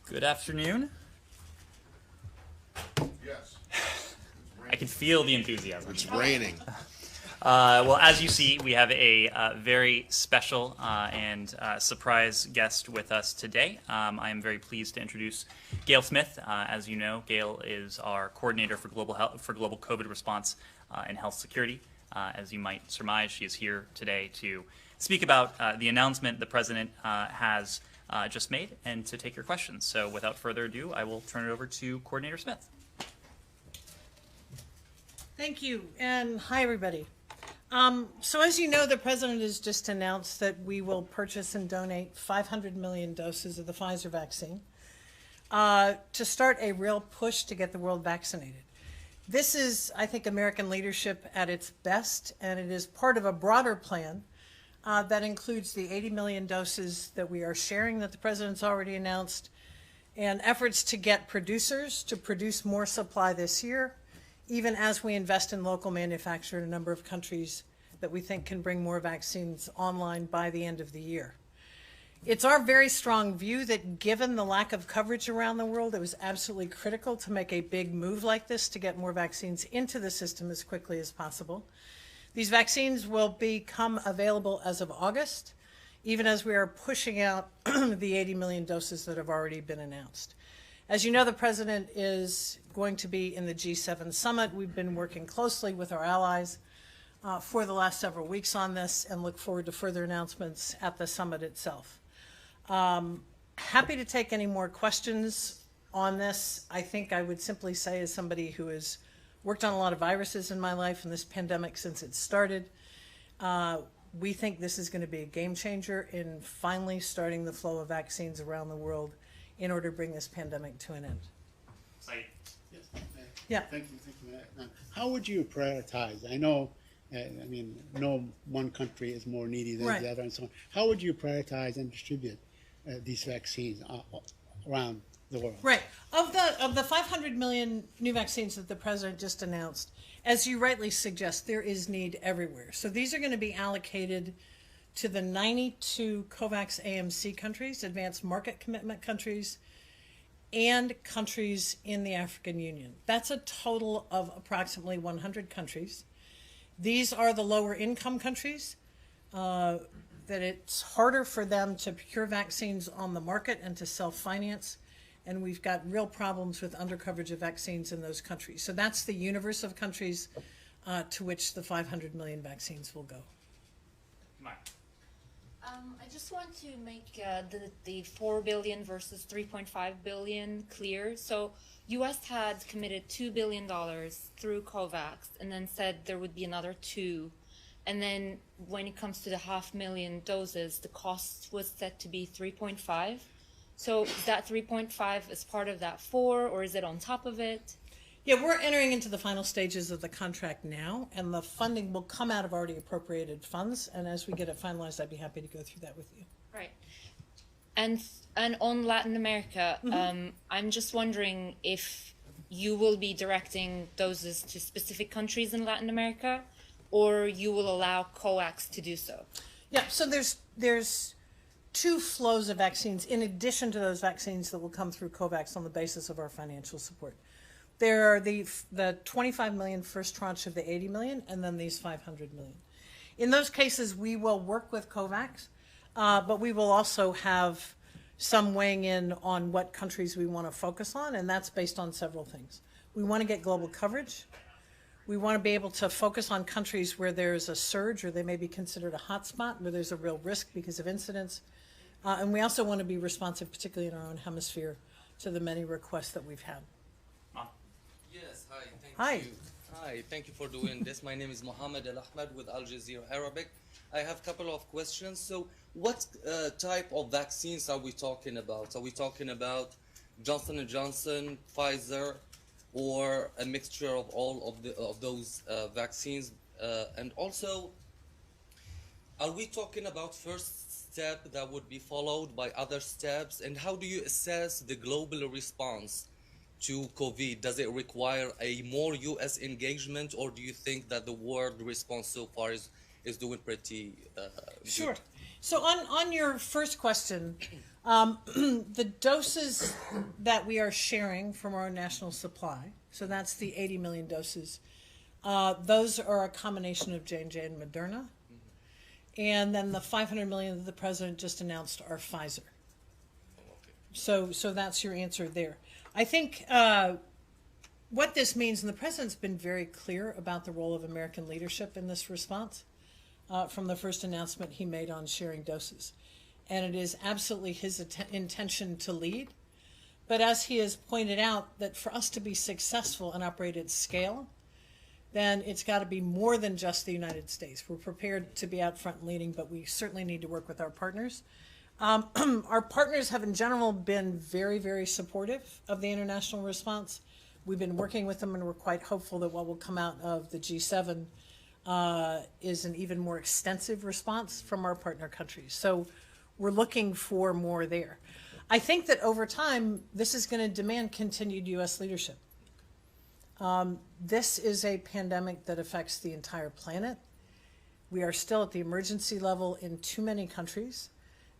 Good afternoon. Yes. I can feel the enthusiasm. It's raining. Well, as you see, we have a very special and surprise guest with us today. I am very pleased to introduce Gayle Smith. As you know, Gayle is our coordinator for global COVID response and health security. As you might surmise, she is here today to speak about the announcement the president has just made and to take your questions. So without further ado, I will turn it over to Coordinator Smith. Thank you, and hi everybody. So as you know, the president has just announced that we will purchase and donate 500 million doses of the Pfizer vaccine to start a real push to get the world vaccinated. This is, I think, American leadership at its best, and it is part of a broader plan that includes the 80 million doses that we are sharing that the president's already announced, and efforts to get producers to produce more supply this year, even as we invest in local manufacture in a number of countries that we think can bring more vaccines online by the end of the year. It's our very strong view that given the lack of coverage around the world, it was absolutely critical to make a big move like this to get more vaccines into the system as quickly as possible. These vaccines will become available as of August, even as we are pushing out the 80 million doses that have already been announced. As you know, the president is going to be in the G7 summit. We've been working closely with our allies for the last several weeks on this and look forward to further announcements at the summit itself. Happy to take any more questions on this. I think I would simply say, as somebody who has worked on a lot of viruses in my life and this pandemic since it started, we think this is going to be a game changer in finally starting the flow of vaccines around the world in order to bring this pandemic to an end. Yes. Yeah. Thank you. How would you prioritize? I know, I mean, no one country is more needy than Right. the other and so on. How would you prioritize and distribute these vaccines around the world? Right. Of the 500 million new vaccines that the president just announced, as you rightly suggest, there is need everywhere. So these are going to be allocated to the 92 COVAX AMC countries, advanced market commitment countries, and countries in the African Union. That's a total of approximately 100 countries. These are the lower income countries that it's harder for them to procure vaccines on the market and to self-finance. And we've got real problems with undercoverage of vaccines in those countries. So that's the universe of countries to which the 500 million vaccines will go. I just want to make the 4 billion versus 3.5 billion clear. So U.S. had committed $2 billion through COVAX and then said there would be another 2. And then when it comes to the 500,000 doses, the cost was set to be 3.5. So is that 3.5 as part of that 4, or is it on top of it? Yeah, we're entering into the final stages of the contract now, and the funding will come out of already appropriated funds. And as we get it finalized, I'd be happy to go through that with you. Right. And on Latin America, I'm just wondering if you will be directing doses to specific countries in Latin America, or you will allow COVAX to do so. Yeah, so there's 2 flows of vaccines in addition to those vaccines that will come through COVAX on the basis of our financial support. There are the 25 million first tranche of the 80 million, and then these 500 million. In those cases, we will work with COVAX, but we will also have some weighing in on what countries we want to focus on, and that's based on several things. We want to get global coverage. We want to be able to focus on countries where there's a surge or they may be considered a hotspot, where there's a real risk because of incidents. And we also want to be responsive, particularly in our own hemisphere, to the many requests that we've had. Yes, hi, thank Hi. you. Hi, thank you for doing this. My name is Mohammed Al Ahmed with Al Jazeera Arabic. I have a couple of questions. So what type of vaccines are we talking about? Are we talking about Johnson & Johnson, Pfizer, or a mixture of all of those vaccines? And also, are we talking about first step that would be followed by other steps? And how do you assess the global response to COVID? Does it require a more U.S. engagement, or do you think that the world response so far is doing pretty Sure. good? So on your first question, the doses that we are sharing from our national supply, so that's the 80 million doses, those are a combination of J&J and Moderna. And then the 500 million that the president just announced are Pfizer. So that's your answer there. I think what this means, and the president's been very clear about the role of American leadership in this response from the first announcement he made on sharing doses. And it is absolutely his intention to lead. But as he has pointed out, that for us to be successful and operate at scale, then it's got to be more than just the United States. We're prepared to be out front and leading, but we certainly need to work with our partners. Our partners have in general been very, very supportive of the international response. We've been working with them, and we're quite hopeful that what will come out of the G7 is an even more extensive response from our partner countries. So we're looking for more there. I think that over time, this is going to demand continued U.S. leadership. This is a pandemic that affects the entire planet. We are still at the emergency level in too many countries.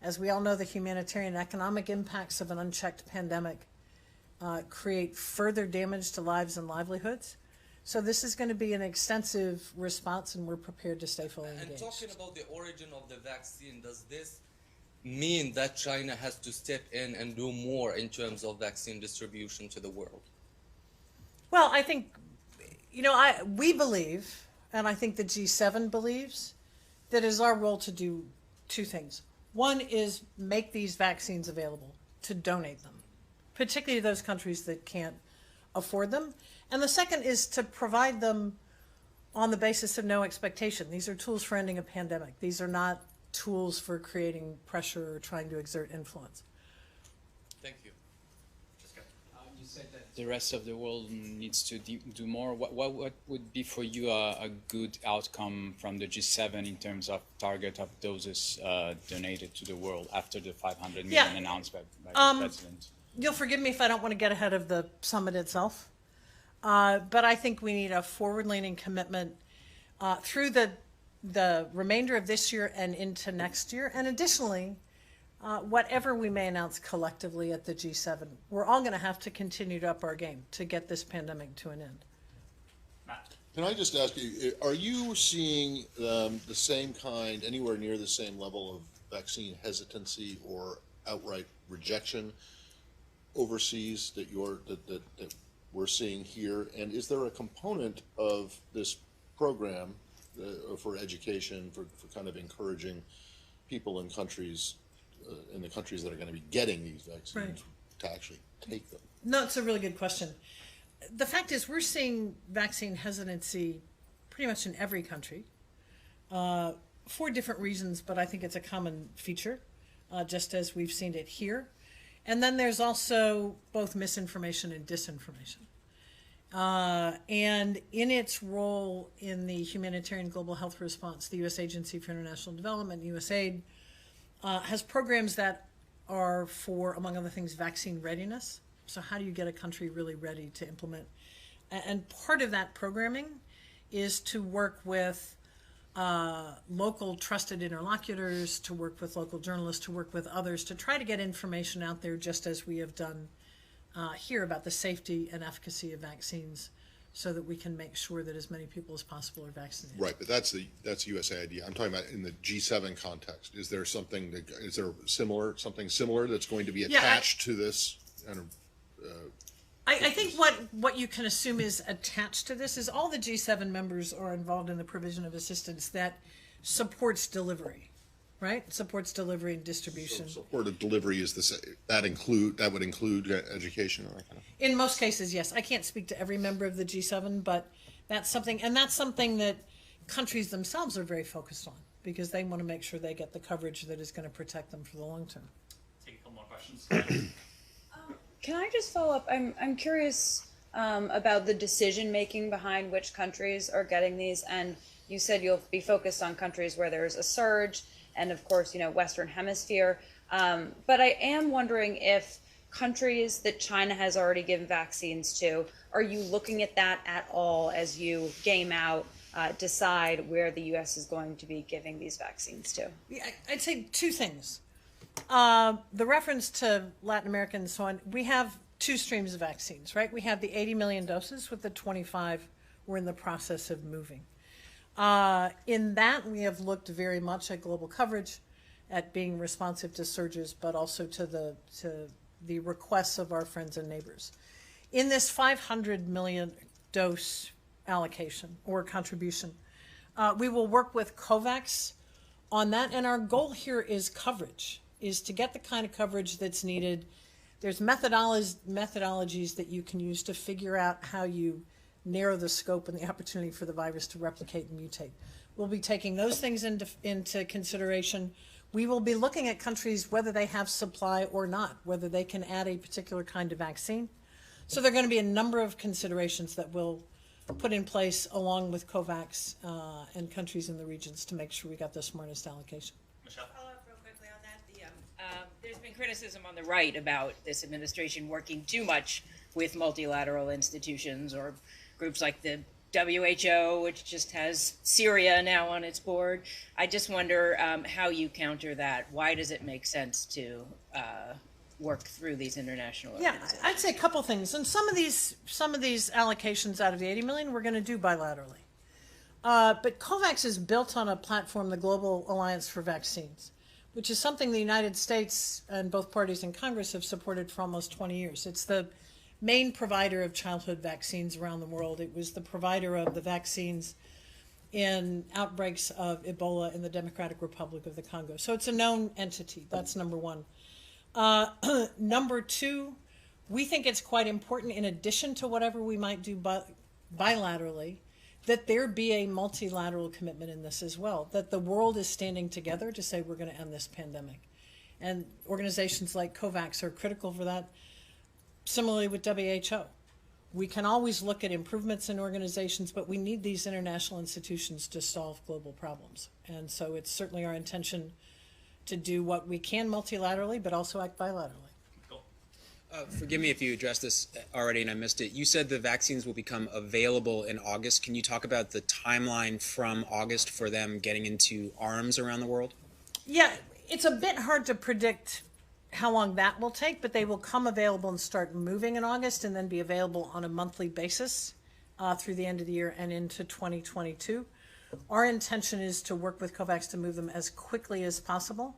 As we all know, the humanitarian and economic impacts of an unchecked pandemic create further damage to lives and livelihoods. So this is going to be an extensive response, and we're prepared to stay fully engaged. And talking about the origin of the vaccine, does this mean that China has to step in and do more in terms of vaccine distribution to the world? Well, I think, we believe, and I think the G7 believes, that it is our role to do two things. One is make these vaccines available, to donate them, particularly to those countries that can't afford them. And the second is to provide them on the basis of no expectation. These are tools for ending a pandemic. These are not tools for creating pressure or trying to exert influence. Thank you. You said that the rest of the world needs to do more. What would be for you a good outcome from the G7 in terms of target of doses donated to the world after the 500 million announced by the president? You'll forgive me if I don't want to get ahead of the summit itself, but I think we need a forward-leaning commitment through the remainder of this year and into next year, and additionally, whatever we may announce collectively at the G7, we're all going to have to continue to up our game to get this pandemic to an end. Matt. Can I just ask you, are you seeing the same kind, anywhere near the same level of vaccine hesitancy or outright rejection overseas that we're seeing here? And is there a component of this program for education, for kind of encouraging people in countries, in the countries that are going to be getting these vaccines, to actually take them? No, it's a really good question. The fact is, we're seeing vaccine hesitancy pretty much in every country for different reasons, but I think it's a common feature, just as we've seen it here. And then there's also both misinformation and disinformation. And in its role in the humanitarian global health response, the U.S. Agency for International Development, USAID, has programs that are for, among other things, vaccine readiness. So how do you get a country really ready to implement? And part of that programming is to work with local trusted interlocutors, to work with local journalists, to work with others, to try to get information out there, just as we have done here, about the safety and efficacy of vaccines, so that we can make sure that as many people as possible are vaccinated. Right, but that's USAID. I'm talking about in the G7 context. Is there something something similar that's going to be attached to this? I think what you can assume is attached to this is all the G7 members are involved in the provision of assistance that supports delivery, right? Supports delivery and distribution. So supported delivery is that would include education and that kind of thing? In most cases, yes. I can't speak to every member of the G7, but that's something that countries themselves are very focused on, because they want to make sure they get the coverage that is going to protect them for the long term. Take a couple more questions. Can I just follow up? I'm curious about the decision making behind which countries are getting these, and you said you'll be focused on countries where there's a surge, and of course, Western Hemisphere. But I am wondering if countries that China has already given vaccines to? Are you looking at that at all as you game out, decide where the U.S. is going to be giving these vaccines to? Yeah, I'd say two things. The reference to Latin America and so on, we have two streams of vaccines, right? We have the 80 million doses with the 25 we're in the process of moving. In that, we have looked very much at global coverage, at being responsive to surges, but also to the requests of our friends and neighbors. In this 500 million dose allocation or contribution, we will work with COVAX on that, and our goal here is coverage, is to get the kind of coverage that's needed. There's methodologies that you can use to figure out how you narrow the scope and the opportunity for the virus to replicate and mutate. We'll be taking those things into consideration. We will be looking at countries, whether they have supply or not, whether they can add a particular kind of vaccine. So there are going to be a number of considerations that we'll put in place along with COVAX and countries in the regions to make sure we got the smartest allocation. Michelle? Follow up real quickly on that. There's been criticism on the right about this administration working too much with multilateral institutions or groups like the WHO, which just has Syria now on its board. I just wonder how you counter that. Why does it make sense to work through these international organizations? Yeah, I'd say a couple things. And some of these allocations out of the 80 million we're going to do bilaterally. But COVAX is built on a platform, the Global Alliance for Vaccines, which is something the United States and both parties in Congress have supported for almost 20 years. It's the main provider of childhood vaccines around the world. It was the provider of the vaccines in outbreaks of Ebola in the Democratic Republic of the Congo. So it's a known entity. That's number one. Number two, we think it's quite important, in addition to whatever we might do bilaterally, that there be a multilateral commitment in this as well, that the world is standing together to say we're going to end this pandemic. And organizations like COVAX are critical for that. Similarly with WHO, we can always look at improvements in organizations, but we need these international institutions to solve global problems. And so it's certainly our intention to do what we can multilaterally, but also act bilaterally. Cool. Forgive me if you addressed this already and I missed it. You said the vaccines will become available in August. Can you talk about the timeline from August for them getting into arms around the world? Yeah, it's a bit hard to predict how long that will take, but they will come available and start moving in August and then be available on a monthly basis through the end of the year and into 2022. Our intention is to work with COVAX to move them as quickly as possible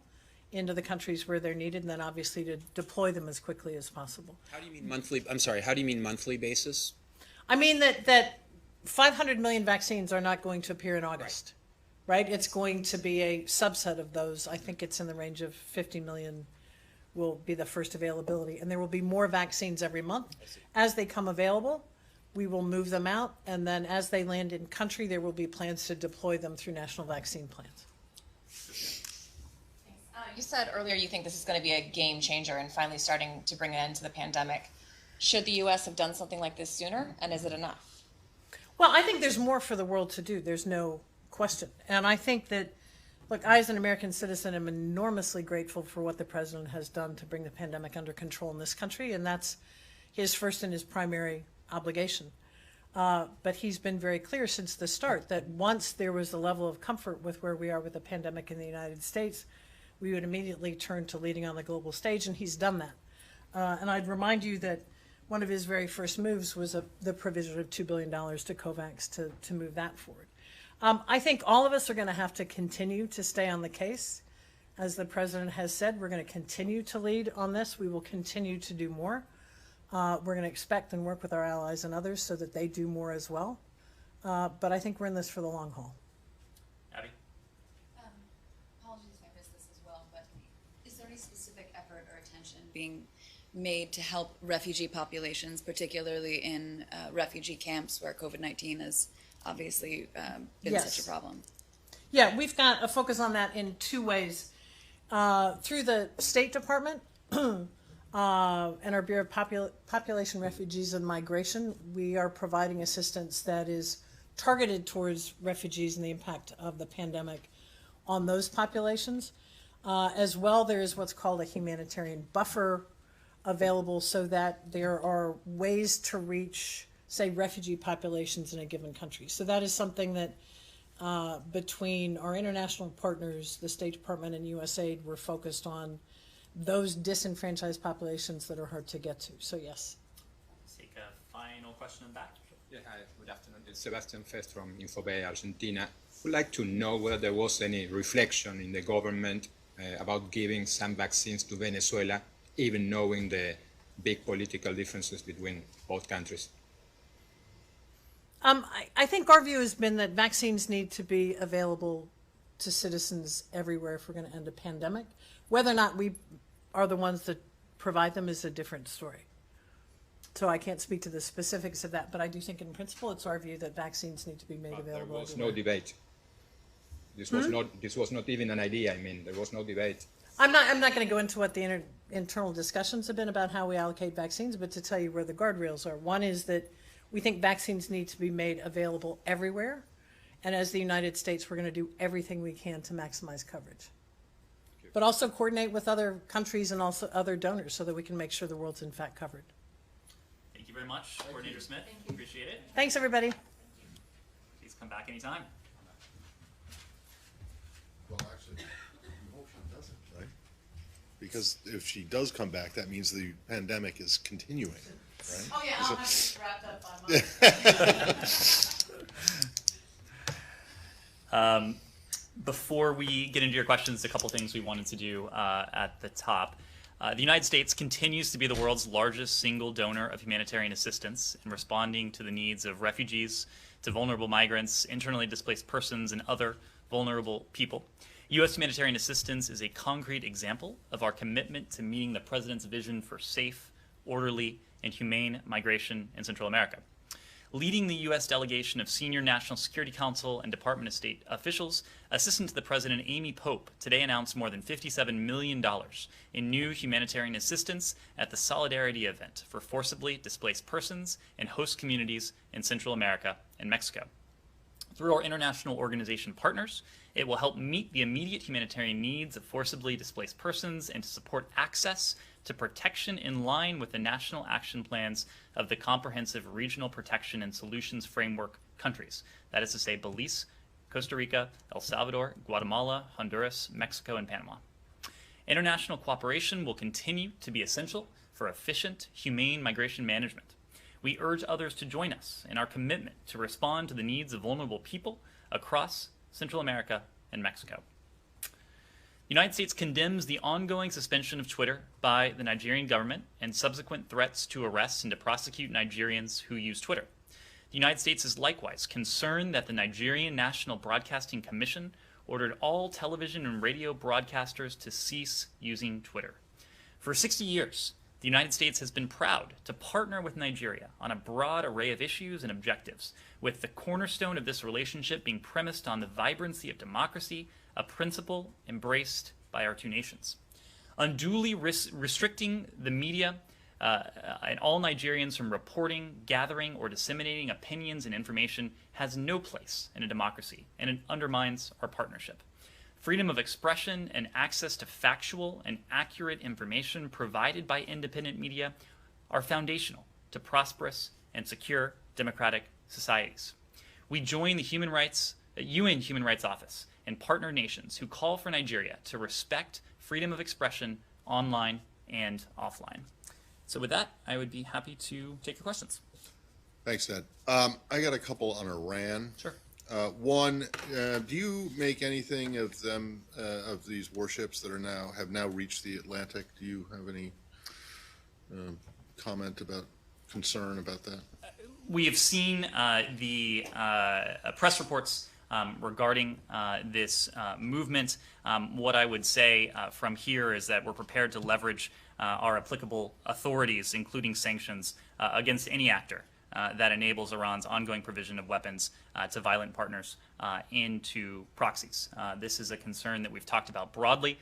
into the countries where they're needed, and then obviously to deploy them as quickly as possible. How do you mean monthly? I'm sorry, how do you mean monthly basis? I mean that 500 million vaccines are not going to appear in August, right? It's going to be a subset of those. I think it's in the range of 50 million will be the first availability, and there will be more vaccines every month. As they come available, we will move them out, and then as they land in country, there will be plans to deploy them through national vaccine plans. You said earlier you think this is going to be a game changer and finally starting to bring an end to the pandemic. Should the U.S. have done something like this sooner, and is it enough? Well, I think there's more for the world to do. There's no question. And I think that, look, I as an American citizen am enormously grateful for what the president has done to bring the pandemic under control in this country, and that's his first and his primary obligation. But he's been very clear since the start that once there was a level of comfort with where we are with the pandemic in the United States, we would immediately turn to leading on the global stage, and he's done that. And I'd remind you that one of his very first moves was the provision of $2 billion to COVAX to move that forward. I think all of us are going to have to continue to stay on the case. As the president has said, we're going to continue to lead on this. We will continue to do more. We're going to expect and work with our allies and others so that they do more as well. But I think we're in this for the long haul. Abby? Apologies if I missed this as well, but is there any specific effort or attention being made to help refugee populations, particularly in refugee camps where COVID-19 has obviously been such a problem? Yeah, we've got a focus on that in two ways. Through the State Department and our Bureau of Population, Refugees, and Migration, we are providing assistance that is targeted towards refugees and the impact of the pandemic on those populations. As well, there is what's called a humanitarian buffer available so that there are ways to reach, say, refugee populations in a given country. So that is something that between our international partners, the State Department and USAID, we're focused on those disenfranchised populations that are hard to get to. So yes. Let's take a final question in the back. Yeah, hi, good afternoon. It's Sebastian Fest from Infobay, Argentina. Would like to know whether there was any reflection in the government about giving some vaccines to Venezuela, even knowing the big political differences between both countries. I think our view has been that vaccines need to be available to citizens everywhere if we're going to end a pandemic. Whether or not we are the ones that provide them is a different story. So I can't speak to the specifics of that, but I do think in principle it's our view that vaccines need to be made available. There was everywhere. no debate. This was not even an idea. I mean, there was no debate. I'm not going to go into what the internal discussions have been about how we allocate vaccines, but to tell you where the guardrails are. One is that we think vaccines need to be made available everywhere, and as the United States, we're going to do everything we can to maximize coverage. But also coordinate with other countries and also other donors so that we can make sure the world's in fact covered. Thank you very much, Coordinator Smith. Appreciate it. Thanks, everybody. Please come back anytime. Well, actually, we hope she doesn't, right? Because if she does come back, that means the pandemic is continuing, right? Oh yeah, I'll have it wrapped up by Monday. Before we get into your questions, a couple things we wanted to do at the top. The United States continues to be the world's largest single donor of humanitarian assistance in responding to the needs of refugees, to vulnerable migrants, internally displaced persons, and other vulnerable people. U.S. humanitarian assistance is a concrete example of our commitment to meeting the President's vision for safe, orderly, and humane migration in Central America. Leading the U.S. delegation of senior National Security Council and Department of State officials, Assistant to the President Amy Pope today announced more than $57 million in new humanitarian assistance at the Solidarity event for forcibly displaced persons and host communities in Central America and Mexico. Through our international organization partners, it will help meet the immediate humanitarian needs of forcibly displaced persons and to support access to protection in line with the national action plans of the Comprehensive Regional Protection and Solutions Framework countries. That is to say, Belize, Costa Rica, El Salvador, Guatemala, Honduras, Mexico, and Panama. International cooperation will continue to be essential for efficient, humane migration management. We urge others to join us in our commitment to respond to the needs of vulnerable people across Central America and Mexico. The United States condemns the ongoing suspension of Twitter by the Nigerian government and subsequent threats to arrest and to prosecute Nigerians who use Twitter. The United States is likewise concerned that the Nigerian National Broadcasting Commission ordered all television and radio broadcasters to cease using Twitter. For 60 years, the United States has been proud to partner with Nigeria on a broad array of issues and objectives, with the cornerstone of this relationship being premised on the vibrancy of democracy, a principle embraced by our two nations. Unduly restricting the media and all Nigerians from reporting, gathering, or disseminating opinions and information has no place in a democracy, and it undermines our partnership. Freedom of expression and access to factual and accurate information provided by independent media are foundational to prosperous and secure democratic societies. We join the UN Human Rights Office and partner nations who call for Nigeria to respect freedom of expression online and offline. So with that, I would be happy to take your questions. Thanks, Ed. I got a couple on Iran. Sure. One, do you make anything of them, of these warships that have now reached the Atlantic? Do you have any comment about concern about that? We have seen the press reports regarding this movement. What I would say from here is that we're prepared to leverage our applicable authorities, including sanctions, against any actor that enables Iran's ongoing provision of weapons to violent partners and to proxies. This is a concern that we've talked about broadly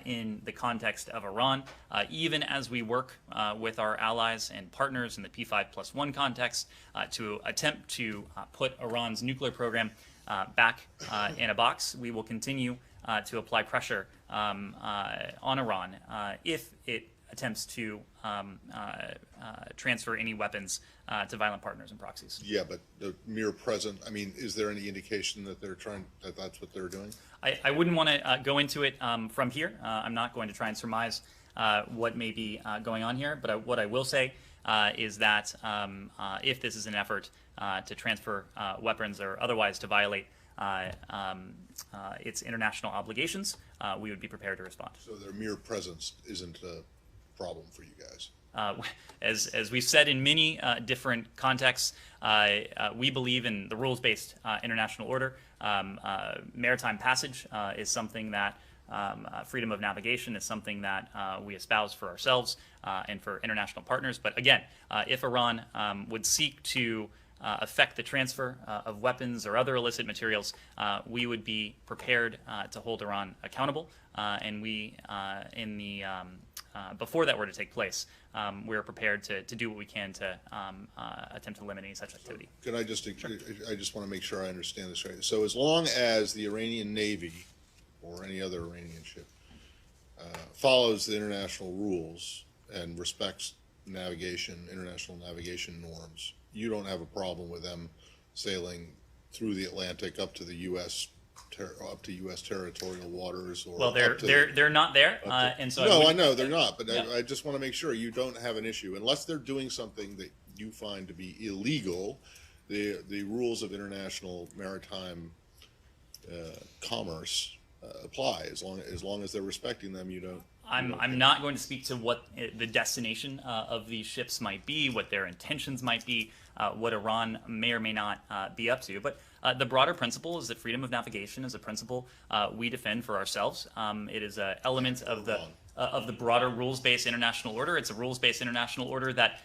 in the context of Iran, even as we work with our allies and partners in the P5+1 context to attempt to put Iran's nuclear program back in a box. We will continue to apply pressure on Iran if it attempts to transfer any weapons to violent partners and proxies. Yeah, but the mere present, I mean, is there any indication that that's what they're doing? I wouldn't want to go into it from here. I'm not going to try and surmise what may be going on here, but what I will say is that if this is an effort to transfer weapons or otherwise to violate its international obligations, we would be prepared to respond. So their mere presence isn't a problem for you guys? As we've said in many different contexts, we believe in the rules-based international order. Maritime passage is something that freedom of navigation is something that we espouse for ourselves and for international partners. But again, if Iran would seek to affect the transfer of weapons or other illicit materials, we would be prepared to hold Iran accountable. And we, before that were to take place, we're prepared to do what we can to attempt to limit any such activity. Can I just, I just want to make sure I understand this right. So as long as the Iranian Navy or any other Iranian ship follows the international rules and respects international navigation norms, you don't have a problem with them sailing through the Atlantic up to the U.S. Up to U.S. territorial waters, or well, they're not there, and so no, I know they're not, but yeah. I just want to make sure you don't have an issue unless they're doing something that you find to be illegal. The rules of international maritime commerce apply as long as they're respecting them. You don't. I'm not going to speak to what the destination of these ships might be, what their intentions might be, what Iran may or may not be up to. But the broader principle is that freedom of navigation is a principle we defend for ourselves. It is an element of the broader rules-based international order. It's a rules-based international order that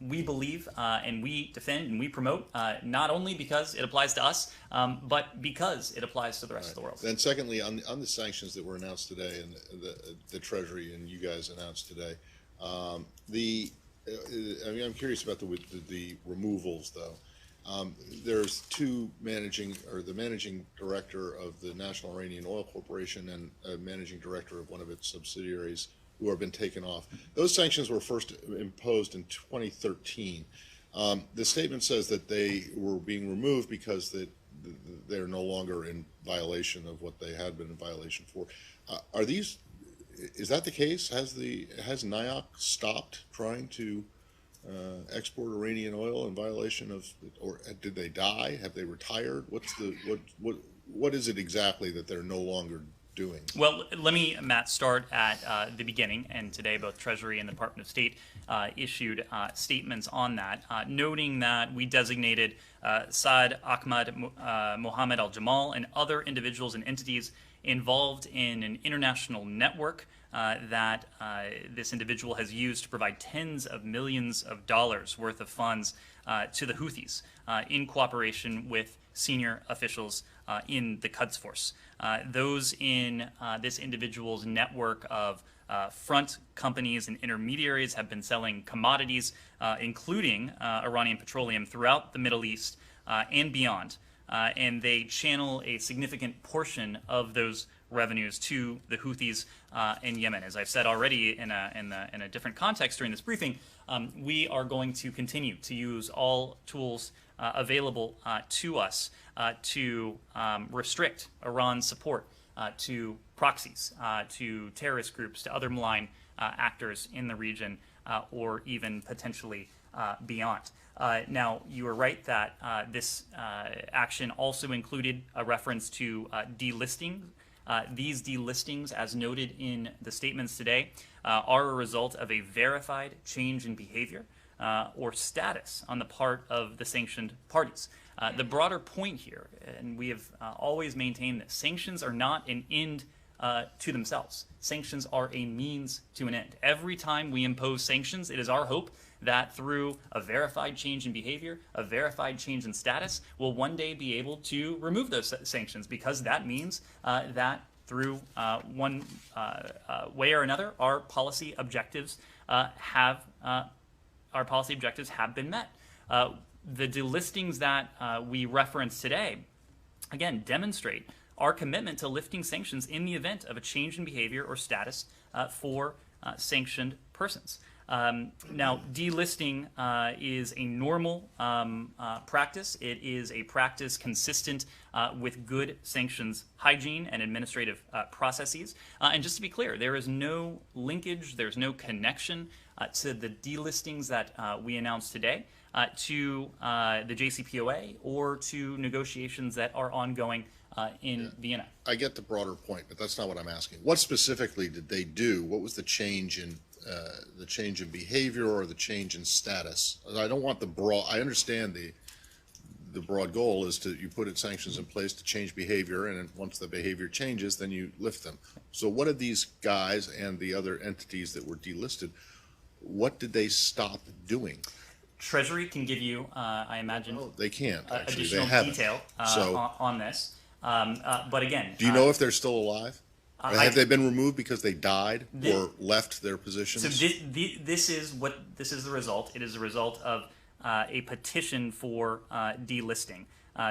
we believe and we defend and we promote, not only because it applies to us, but because it applies to the rest of the world. And secondly, on the sanctions that were announced today and the Treasury and you guys announced today, I mean, I'm curious about the removals, though. There's the managing director of the National Iranian Oil Corporation and a managing director of one of its subsidiaries who have been taken off. Those sanctions were first imposed in 2013. The statement says that they were being removed because they're no longer in violation of what they had been in violation for. Is that the case? Has NIOC stopped trying to export Iranian oil in violation of, or did they die? Have they retired? What is it exactly that they're no longer doing? Well, let me, Matt, start at the beginning. And today, both Treasury and the Department of State issued statements on that, noting that we designated Saad Ahmad Mohammed al-Jamal and other individuals and entities involved in an international network that this individual has used to provide tens of millions of dollars worth of funds to the Houthis in cooperation with senior officials in the Quds Force. Those in this individual's network of front companies and intermediaries have been selling commodities, including Iranian petroleum, throughout the Middle East and beyond. And they channel a significant portion of those revenues to the Houthis in Yemen. As I've said already in a different context during this briefing, we are going to continue to use all tools available to us to restrict Iran's support to proxies, to terrorist groups, to other malign actors in the region, or even potentially beyond. Now, you are right that this action also included a reference to delisting. These delistings, as noted in the statements today, are a result of a verified change in behavior or status on the part of the sanctioned parties. The broader point here, and we have always maintained that sanctions are not an end to themselves. Sanctions are a means to an end. Every time we impose sanctions, it is our hope that through a verified change in behavior, a verified change in status, we'll one day be able to remove those sanctions, because that means that through one way or another, our policy objectives have been met. The delistings that we referenced today, again, demonstrate our commitment to lifting sanctions in the event of a change in behavior or status for sanctioned persons. Now, delisting is a normal practice. It is a practice consistent with good sanctions hygiene and administrative processes. And just to be clear, there is no linkage, there's no connection to the delistings that we announced today to the JCPOA or to negotiations that are ongoing in Vienna. I get the broader point, but that's not what I'm asking. What specifically did they do? What was the change in behavior or the change in status? I don't want the broad. I understand the broad goal is you put sanctions in place to change behavior, and once the behavior changes, then you lift them. So what did these guys and the other entities that were delisted, what did they stop doing? Treasury can give you, I imagine, they can't actually. Additional they haven't. detail on this. But again, do you know if they're still alive? Have they been removed because they died or left their positions? So this is the result. It is a result of a petition for delisting.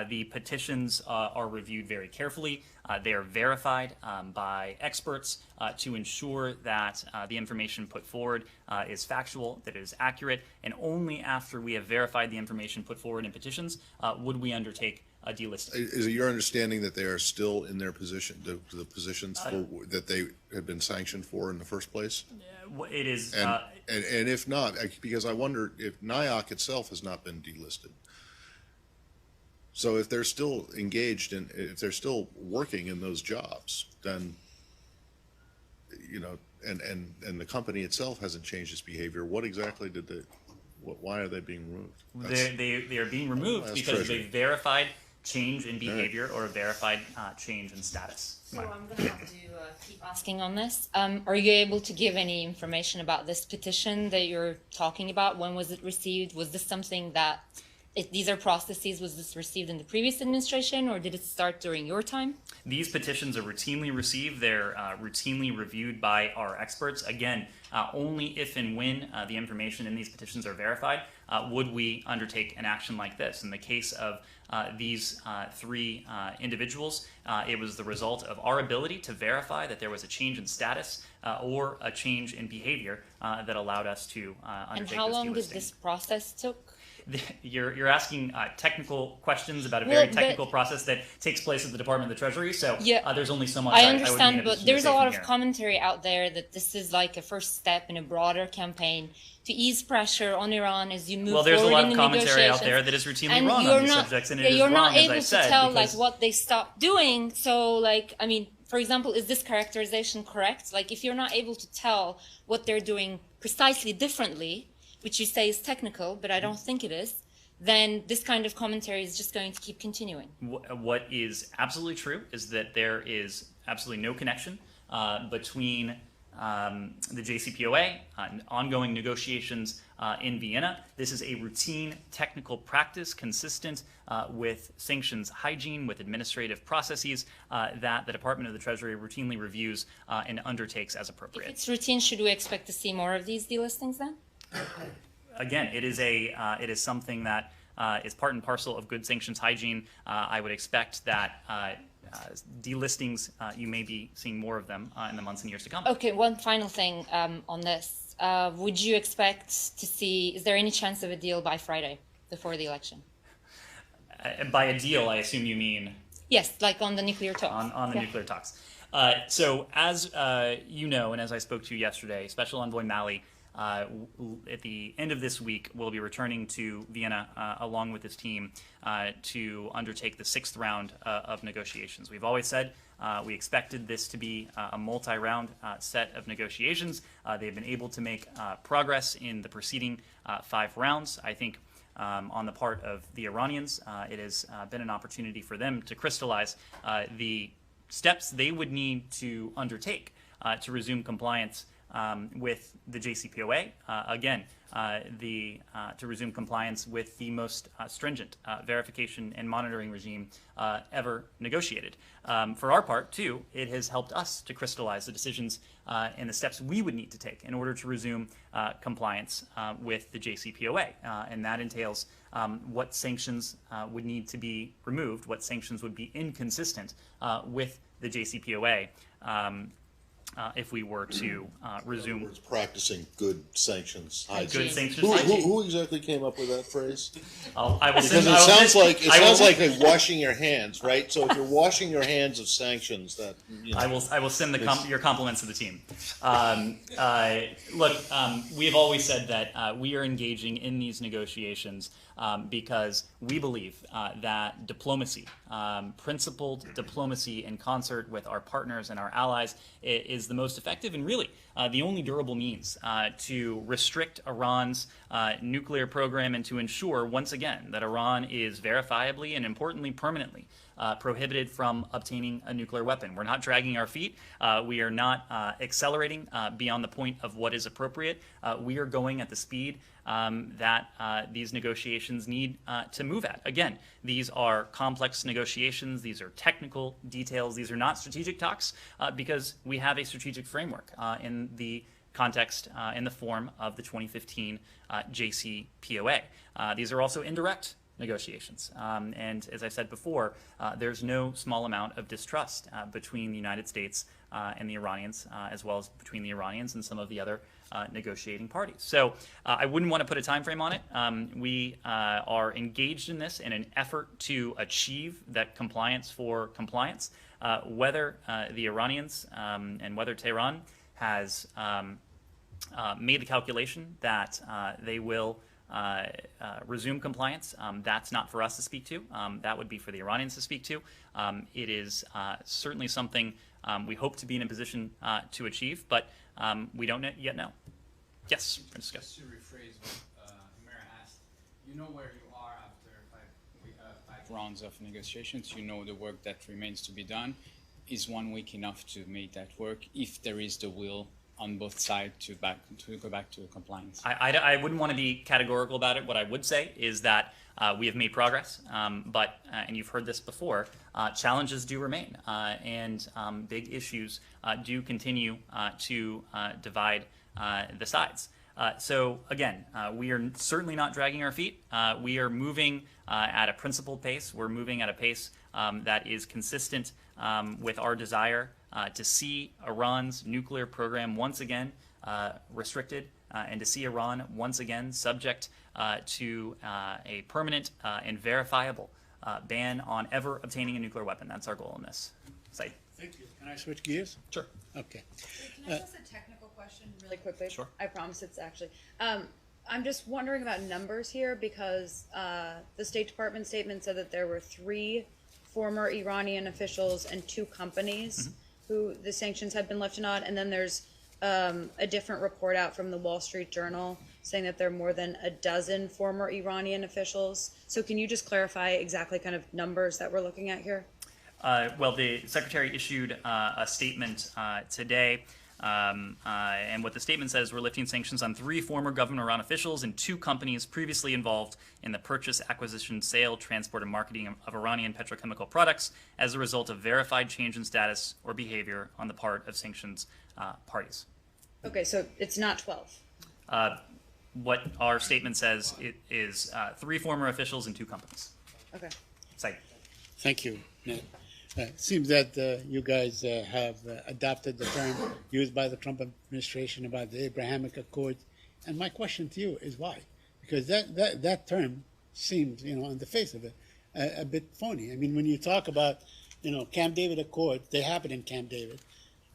The petitions are reviewed very carefully. They are verified by experts to ensure that the information put forward is factual, that it is accurate, and only after we have verified the information put forward in petitions would we undertake a delisting. Is it your understanding that they are still in their position, the positions that they have been sanctioned for in the first place? It is. And if not, because I wonder if NIOC itself has not been delisted. So if they're still engaged in, if they're still working in those jobs, then, and the company itself hasn't changed its behavior, what exactly did they, why are they being removed? They are being removed because of a verified change in behavior or a verified change in status. So I'm going to have to keep asking on this. Are you able to give any information about this petition that you're talking about? When was it received? Was this something that, these are processes, was this received in the previous administration or did it start during your time? These petitions are routinely received. They're routinely reviewed by our experts. Again, only if and when the information in these petitions are verified would we undertake an action like this. In the case of these three individuals, it was the result of our ability to verify that there was a change in status or a change in behavior that allowed us to undertake this delisting. And how long did this process took? You're asking technical questions about a very technical process that takes place at the Department of the Treasury, so there's only so much I understand, I but there's a lot of commentary out there that this is like a first step in a broader campaign to ease pressure on Iran as you move forward in the negotiations. Well, there's a lot of commentary out there that is routinely wrong on these subjects, and it is wrong, not as able I to said, tell like what they stopped doing. So, like, I mean, for example, is this characterization correct? Like, if you're not able to tell what they're doing precisely differently, which you say is technical, but I don't think it is, then this kind of commentary is just going to keep continuing. What is absolutely true is that there is absolutely no connection between the JCPOA and ongoing negotiations in Vienna. This is a routine technical practice consistent with sanctions hygiene, with administrative processes that the Department of the Treasury routinely reviews and undertakes as appropriate. If it's routine, should we expect to see more of these delistings then? Again, it is something that is part and parcel of good sanctions hygiene. I would expect that delistings, you may be seeing more of them in the months and years to come. Okay, one final thing on this. Would you expect to see, is there any chance of a deal by Friday before the election? By a deal, I assume you mean? Yes, like on the nuclear talks. On the nuclear talks. So as you know, and as I spoke to you yesterday, Special Envoy Malley at the end of this week will be returning to Vienna along with his team to undertake the 6th round of negotiations. We've always said we expected this to be a multi-round set of negotiations. They've been able to make progress in the preceding 5 rounds. I think on the part of the Iranians, it has been an opportunity for them to crystallize the steps they would need to undertake to resume compliance with the JCPOA, again, to resume compliance with the most stringent verification and monitoring regime ever negotiated. For our part, too, it has helped us to crystallize the decisions and the steps we would need to take in order to resume compliance with the JCPOA. And that entails what sanctions would need to be removed, what sanctions would be inconsistent with the JCPOA. if we were to resume. It's practicing good sanctions. Good sanctions. Who exactly came up with that phrase? Because it sounds like washing your hands, right? So if you're washing your hands of sanctions, that I will send your compliments to the team. Look, we have always said that we are engaging in these negotiations because we believe that diplomacy, principled diplomacy in concert with our partners and our allies, is the most effective and really the only durable means to restrict Iran's nuclear program and to ensure, once again, that Iran is verifiably and importantly permanently prohibited from obtaining a nuclear weapon. We're not dragging our feet. We are not accelerating beyond the point of what is appropriate. We are going at the speed that these negotiations need to move at. Again, these are complex negotiations. These are technical details. These are not strategic talks because we have a strategic framework in the context in the form of the 2015 JCPOA. These are also indirect negotiations. And as I said before, there's no small amount of distrust between the United States and the Iranians, as well as between the Iranians and some of the other negotiating parties. So I wouldn't want to put a time frame on it. We are engaged in this in an effort to achieve that compliance for compliance. Whether the Iranians and whether Tehran has made the calculation that they will resume compliance, that's not for us to speak to. That would be for the Iranians to speak to. It is certainly something we hope to be in a position to achieve, but we don't yet know. Yes, Francisco. Just to rephrase what Mayor asked, you know where you are after five rounds of negotiations. You know the work that remains to be done. Is 1 week enough to make that work if there is the will on both sides to go back to compliance? I wouldn't want to be categorical about it. What I would say is that we have made progress, but, and you've heard this before, challenges do remain, and big issues do continue to divide the sides. So again, we are certainly not dragging our feet. We are moving at a principled pace. We're moving at a pace that is consistent with our desire to see Iran's nuclear program once again restricted and to see Iran once again subject to a permanent and verifiable ban on ever obtaining a nuclear weapon. That's our goal in this. Said. Thank you. Can I switch gears? Sure. Okay. Can I ask a technical question really quickly? Sure. I promise it's actually. I'm just wondering about numbers here because the State Department statement said that there were 3 former Iranian officials and 2 companies who the sanctions had been lifted on, and then there's a different report out from the Wall Street Journal saying that there are more than a dozen former Iranian officials. So can you just clarify exactly kind of numbers that we're looking at here? Well, the Secretary issued a statement today, and what the statement says, we're lifting sanctions on 3 former government Iran officials and 2 companies previously involved in the purchase, acquisition, sale, transport, and marketing of Iranian petrochemical products as a result of verified change in status or behavior on the part of sanctions parties. Okay, so it's not 12. What our statement says it is 3 former officials and 2 companies. Okay. Said. Thank you, Ned. It seems that you guys have adopted the term used by the Trump administration about the Abrahamic Accords. And my question to you is why? Because that term seems, on the face of it, a bit phony. I mean, when you talk about, Camp David Accords, they happen in Camp David.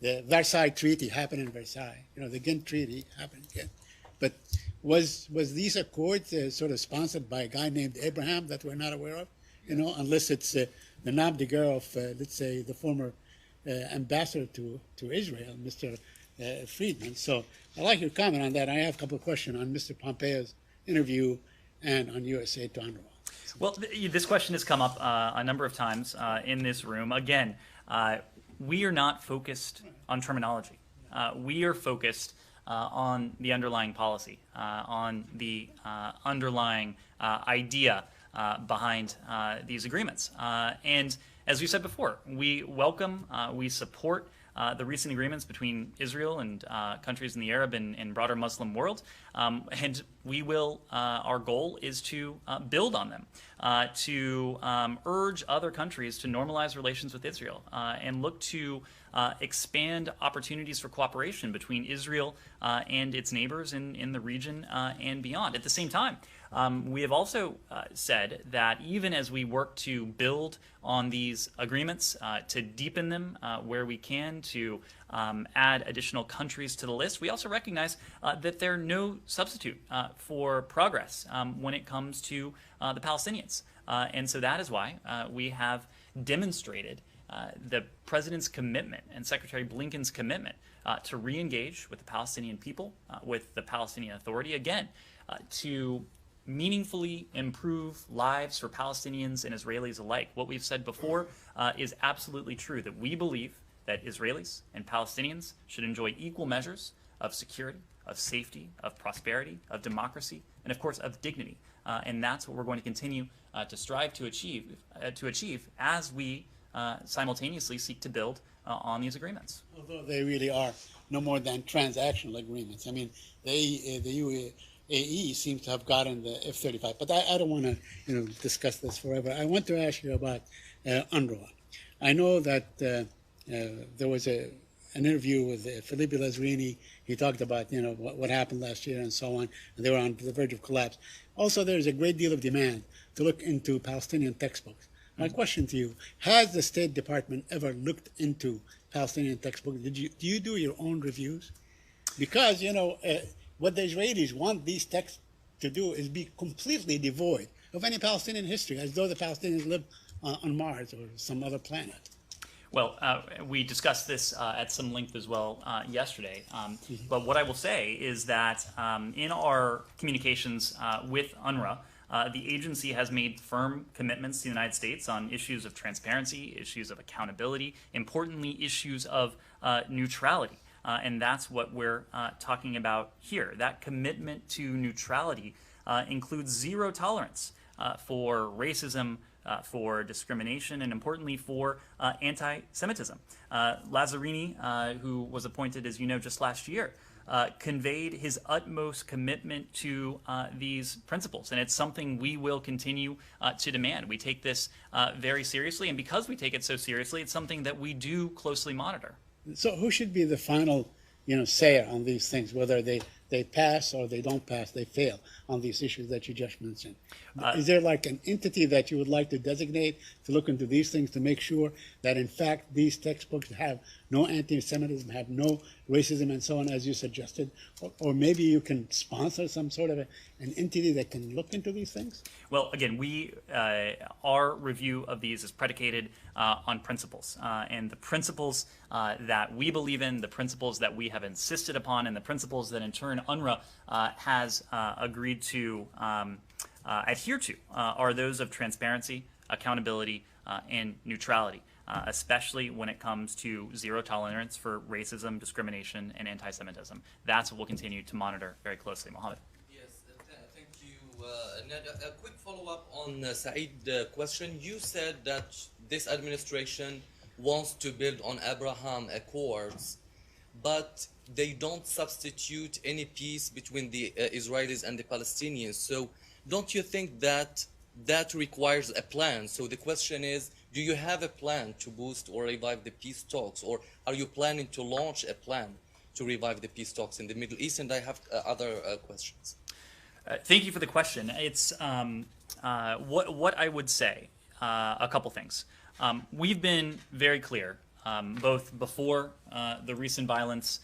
The Versailles Treaty happened in Versailles. The Ghent Treaty happened in Ghent. But was these accords sort of sponsored by a guy named Abraham that we're not aware of? Unless it's the nom de guerre of, let's say, the former ambassador to Israel, Mr. Friedman. So I'd like your comment on that. I have a couple of questions on Mr. Pompeo's interview and on USA to UNRWA. Well, this question has come up a number of times in this room. Again, we are not focused on terminology. We are focused on the underlying policy, on the underlying idea behind these agreements. And as we said before, we welcome, we support the recent agreements between Israel and countries in the Arab and broader Muslim world, and we will. Our goal is to build on them, to urge other countries to normalize relations with Israel, and look to expand opportunities for cooperation between Israel and its neighbors in the region and beyond. At the same time, we have also said that even as we work to build on these agreements, to deepen them where we can, to add additional countries to the list, we also recognize that they're no substitute for progress when it comes to the Palestinians. And so that is why we have demonstrated the President's commitment and Secretary Blinken's commitment to re-engage with the Palestinian people, with the Palestinian Authority, again, to meaningfully improve lives for Palestinians and Israelis alike. What we've said before is absolutely true, that we believe that Israelis and Palestinians should enjoy equal measures of security, of safety, of prosperity, of democracy, and of course of dignity. And that's what we're going to continue to strive to achieve as we simultaneously seek to build on these agreements. Although they really are no more than transactional agreements. I mean, the UAE seems to have gotten the F-35, but I don't want to discuss this forever. I want to ask you about UNRWA. I know that there was an interview with Felipe Lazzarini. He talked about what happened last year and so on, and they were on the verge of collapse. Also, there's a great deal of demand to look into Palestinian textbooks. My question to you, has the State Department ever looked into Palestinian textbooks? Do you do your own reviews? Because, what the Israelis want these texts to do is be completely devoid of any Palestinian history, as though the Palestinians live on Mars or some other planet. Well, we discussed this at some length as well yesterday. But what I will say is that in our communications with UNRWA, the agency has made firm commitments to the United States on issues of transparency, issues of accountability, importantly, issues of neutrality. And that's what we're talking about here. That commitment to neutrality includes zero tolerance for racism, for discrimination, and importantly for anti-Semitism. Lazzarini, who was appointed, as you know, just last year, conveyed his utmost commitment to these principles, and it's something we will continue to demand. We take this very seriously, and because we take it so seriously, it's something that we do closely monitor. So who should be the final, sayer on these things, whether they pass or they don't pass, they fail on these issues that you just mentioned? Is there like an entity that you would like to designate to look into these things to make sure that in fact these textbooks have no anti-Semitism, have no racism and so on, as you suggested? Or maybe you can sponsor some sort of an entity that can look into these things? Well, again, our review of these is predicated on principles. And the principles that we believe in, the principles that we have insisted upon, and the principles that in turn UNRWA has agreed to adhere to are those of transparency, accountability, and neutrality, especially when it comes to zero tolerance for racism, discrimination, and anti-Semitism. That's what we'll continue to monitor very closely. Mohammed. Yes, thank you. Ned, a quick follow-up on Saeed's question. You said that this administration wants to build on Abraham Accords, but they don't substitute any peace between the Israelis and the Palestinians. So don't you think that requires a plan? So the question is, do you have a plan to boost or revive the peace talks, or are you planning to launch a plan to revive the peace talks in the Middle East? And I have other questions. Thank you for the question. It's what I would say, a couple things. We've been very clear, both before the recent violence,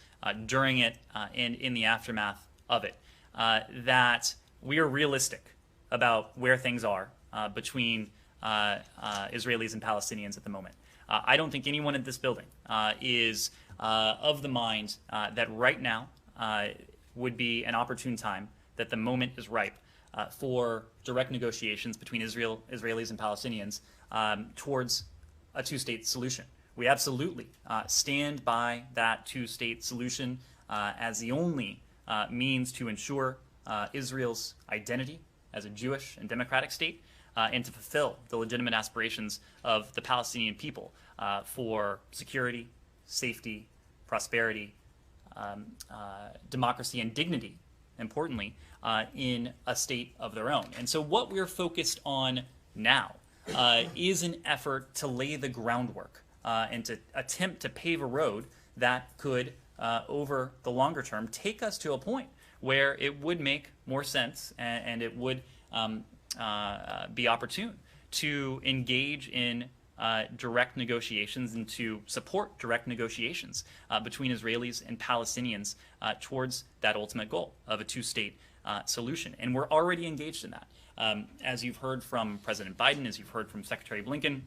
during it, and in the aftermath of it, that we are realistic about where things are between Israelis and Palestinians at the moment. I don't think anyone in this building is of the mind that right now would be an opportune time, that the moment is ripe for direct negotiations between Israelis and Palestinians towards a two-state solution. We absolutely stand by that two-state solution as the only means to ensure Israel's identity as a Jewish and democratic state, and to fulfill the legitimate aspirations of the Palestinian people for security, safety, prosperity, democracy, and dignity, importantly, in a state of their own. And so what we're focused on now is an effort to lay the groundwork and to attempt to pave a road that could, over the longer term, take us to a point where it would make more sense and it would be opportune to engage in direct negotiations and to support direct negotiations between Israelis and Palestinians towards that ultimate goal of a two-state solution. And we're already engaged in that. As you've heard from President Biden, as you've heard from Secretary Blinken,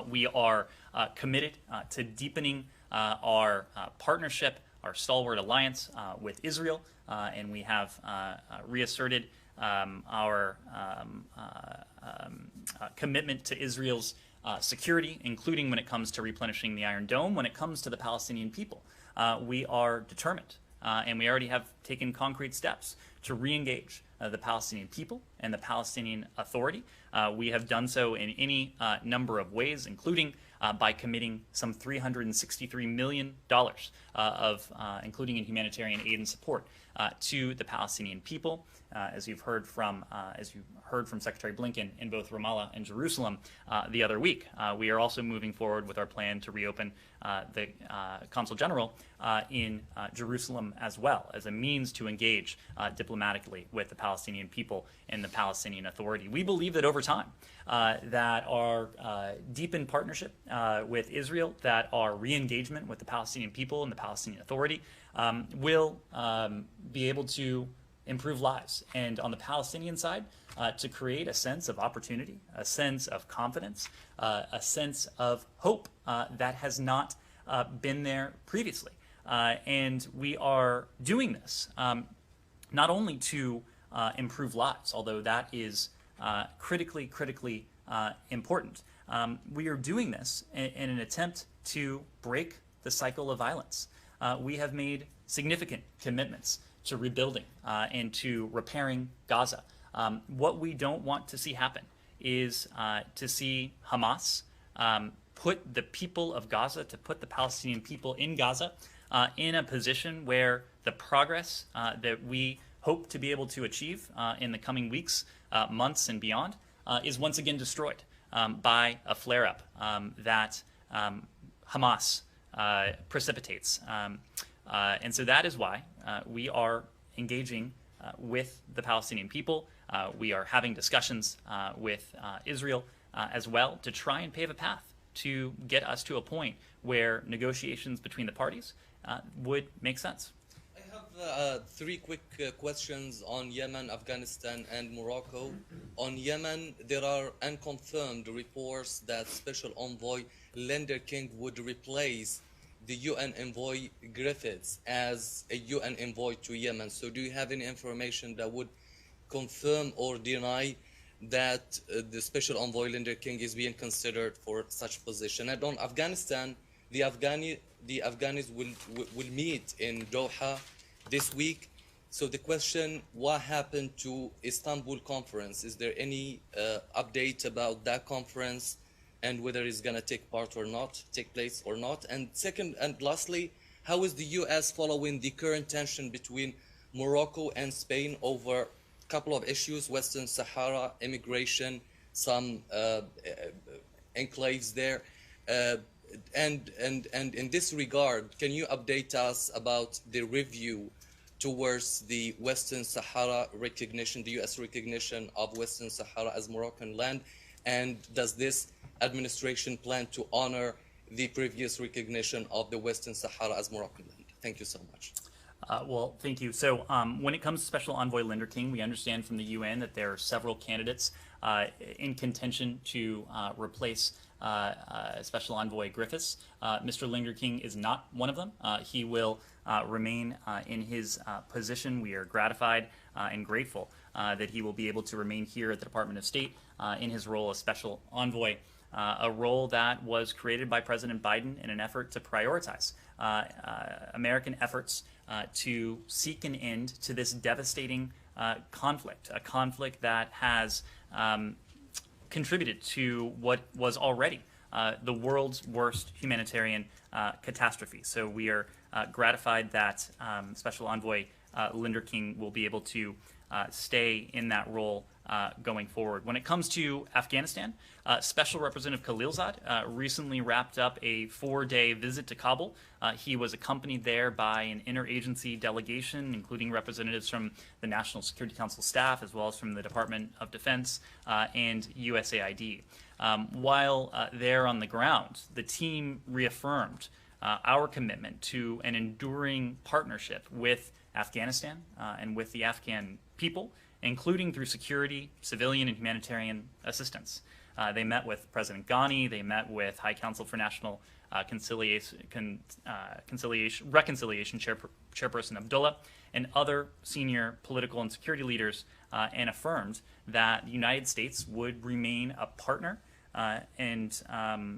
we are committed to deepening our partnership, our stalwart alliance with Israel, and we have reasserted our commitment to Israel's security, including when it comes to replenishing the Iron Dome. When it comes to the Palestinian people, we are determined, and we already have taken concrete steps to re-engage the Palestinian people and the Palestinian Authority. We have done so in any number of ways, including by committing some $363 million including in humanitarian aid and support to the Palestinian people. As you heard from Secretary Blinken in both Ramallah and Jerusalem the other week. We are also moving forward with our plan to reopen the Consul General in Jerusalem as well, as a means to engage diplomatically with the Palestinian people and the Palestinian Authority. We believe that over time, that our deepened partnership with Israel, that our re-engagement with the Palestinian people and the Palestinian Authority will be able to improve lives. And on the Palestinian side, to create a sense of opportunity, a sense of confidence, a sense of hope that has not been there previously. And we are doing this not only to improve lives, although that is critically important. We are doing this in an attempt to break the cycle of violence. We have made significant commitments to rebuilding and to repairing Gaza. What we don't want to see happen is to see Hamas put the people of Gaza, to put the Palestinian people in Gaza in a position where the progress that we hope to be able to achieve in the coming weeks, months, and beyond is once again destroyed by a flare-up that Hamas precipitates. And so that is why we are engaging with the Palestinian people. We are having discussions with Israel as well to try and pave a path to get us to a point where negotiations between the parties would make sense. I have three quick questions on Yemen, Afghanistan, and Morocco. On Yemen, there are unconfirmed reports that Special Envoy Lender King would replace the UN envoy Griffiths as a UN envoy to Yemen. So do you have any information that would confirm or deny that the Special Envoy Lender King is being considered for such position? And on Afghanistan, the Afghanis will meet in Doha this week. So the question, what happened to Istanbul conference? Is there any update about that conference and whether it's going to take place or not? And second and lastly, how is the U.S. following the current tension between Morocco and Spain over a couple of issues, Western Sahara, immigration, some enclaves there? And in this regard, can you update us about the review towards the Western Sahara recognition, the U.S. recognition of Western Sahara as Moroccan land? And does this administration plan to honor the previous recognition of the Western Sahara as Moroccan land? Thank you so much. Well, thank you. So when it comes to Special Envoy Lender King, we understand from the UN that there are several candidates in contention to replace Special Envoy Griffiths. Mr. Lender King is not one of them. He will remain in his position. We are gratified and grateful that he will be able to remain here at the Department of State in his role as Special Envoy, a role that was created by President Biden in an effort to prioritize American efforts to seek an end to this devastating conflict, a conflict that has contributed to what was already the world's worst humanitarian catastrophe. So we are gratified that Special Envoy Linder King will be able to stay in that role going forward. When it comes to Afghanistan, Special Representative Khalilzad recently wrapped up a 4-day visit to Kabul. He was accompanied there by an interagency delegation, including representatives from the National Security Council staff, as well as from the Department of Defense and USAID. While there on the ground, the team reaffirmed our commitment to an enduring partnership with Afghanistan and with the Afghan people, including through security, civilian, and humanitarian assistance. They met with President Ghani, they met with High Council for National Reconciliation Chairperson Abdullah, and other senior political and security leaders, and affirmed that the United States would remain a partner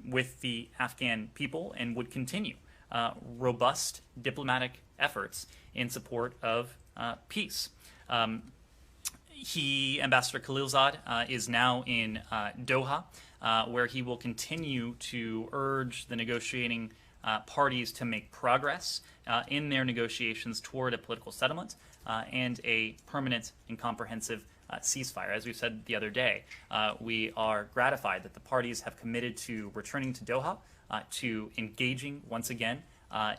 with the Afghan people and would continue robust diplomatic efforts in support of peace. Ambassador Khalilzad is now in Doha, where he will continue to urge the negotiating parties to make progress in their negotiations toward a political settlement and a permanent and comprehensive ceasefire. As we said the other day, we are gratified that the parties have committed to returning to Doha, to engaging once again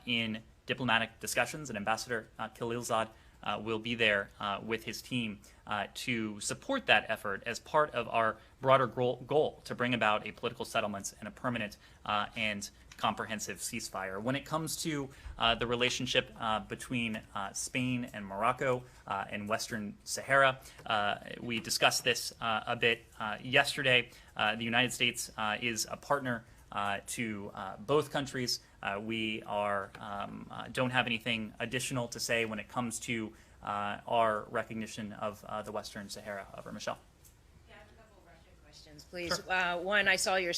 in diplomatic discussions, and Ambassador Khalilzad will be there with his team to support that effort as part of our broader goal to bring about a political settlement and a permanent and comprehensive ceasefire. When it comes to the relationship between Spain and Morocco and Western Sahara, we discussed this a bit yesterday. The United States is a partner to both countries. We don't have anything additional to say when it comes to our recognition of the Western Sahara. Over, Michelle. Yeah, I have a couple of Russian questions, please. Sure. One, I saw your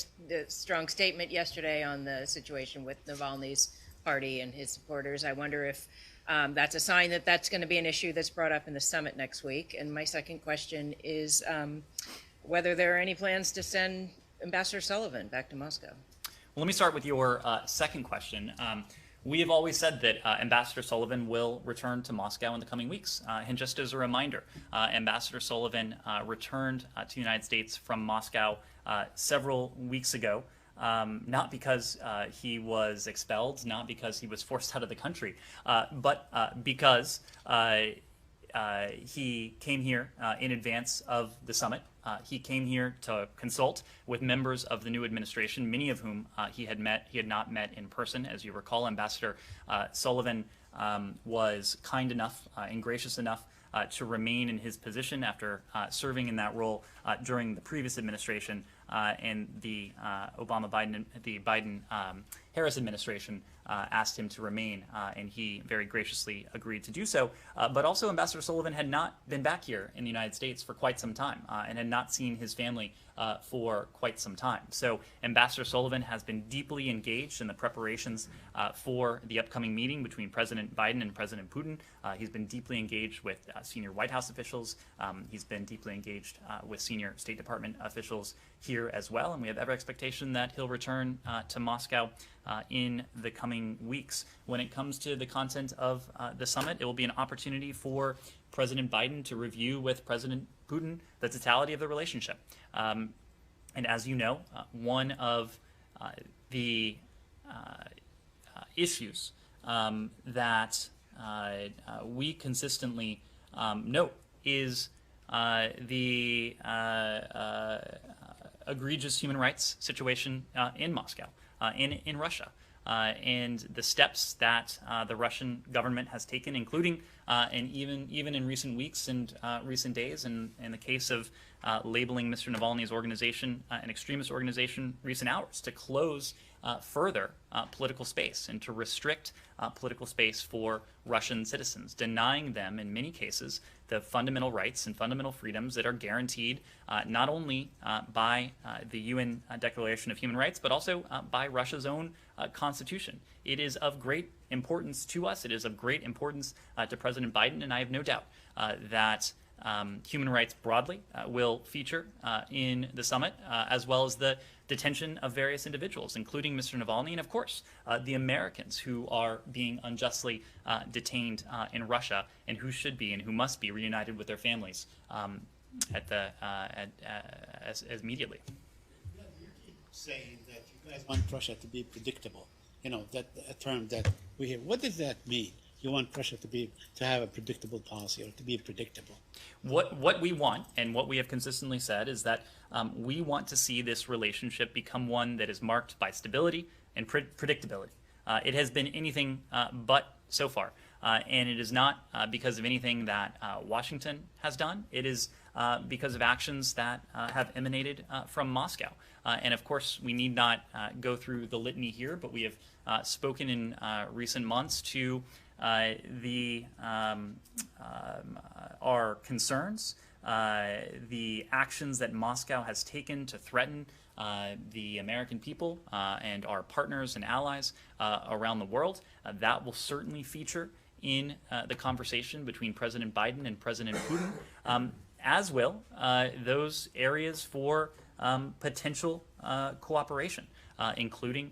strong statement yesterday on the situation with Navalny's party and his supporters. I wonder if that's a sign that that's going to be an issue that's brought up in the summit next week. And my second question is whether there are any plans to send Ambassador Sullivan back to Moscow. Well, let me start with your second question. We have always said that Ambassador Sullivan will return to Moscow in the coming weeks. And just as a reminder, Ambassador Sullivan returned to the United States from Moscow several weeks ago, not because he was expelled, not because he was forced out of the country, but because he came here in advance of the summit. He came here to consult with members of the new administration, many of whom he had not met in person. As you recall, Ambassador Sullivan was kind enough and gracious enough to remain in his position after serving in that role during the previous administration and the Biden-Harris administration asked him to remain, and he very graciously agreed to do so. But also, Ambassador Sullivan had not been back here in the United States for quite some time and had not seen his family for quite some time. So Ambassador Sullivan has been deeply engaged in the preparations for the upcoming meeting between President Biden and President Putin. He's been deeply engaged with senior White House officials. He's been deeply engaged with senior State Department officials here as well, and we have every expectation that he'll return to Moscow in the coming weeks. When it comes to the content of the summit, it will be an opportunity for President Biden to review with President Putin the totality of the relationship. And as you know, one of the issues that we consistently note is the egregious human rights situation in Moscow, in Russia, and the steps that the Russian government has taken, including and even in recent weeks and recent days, in the case of labeling Mr. Navalny's organization an extremist organization, recent hours, to close further political space and to restrict political space for Russian citizens, denying them, in many cases, the fundamental rights and fundamental freedoms that are guaranteed not only by the UN Declaration of Human Rights, but also by Russia's own constitution. It is of great importance to us. It is of great importance to President Biden, and I have no doubt that human rights broadly will feature in the summit, as well as the detention of various individuals, including Mr. Navalny, and of course, the Americans who are being unjustly detained in Russia and who should be and who must be reunited with their families as immediately. You keep saying that you guys want Russia to be predictable. You know, that a term that we hear. What does that mean? You want Russia to have a predictable policy or to be predictable? What we want and what we have consistently said is that we want to see this relationship become one that is marked by stability and predictability. It has been anything but so far, and it is not because of anything that Washington has done. It is because of actions that have emanated from Moscow. And of course, we need not go through the litany here, but we have spoken in recent months to our concerns, the actions that Moscow has taken to threaten the American people and our partners and allies around the world. That will certainly feature in the conversation between President Biden and President Putin, as will those areas for potential cooperation, including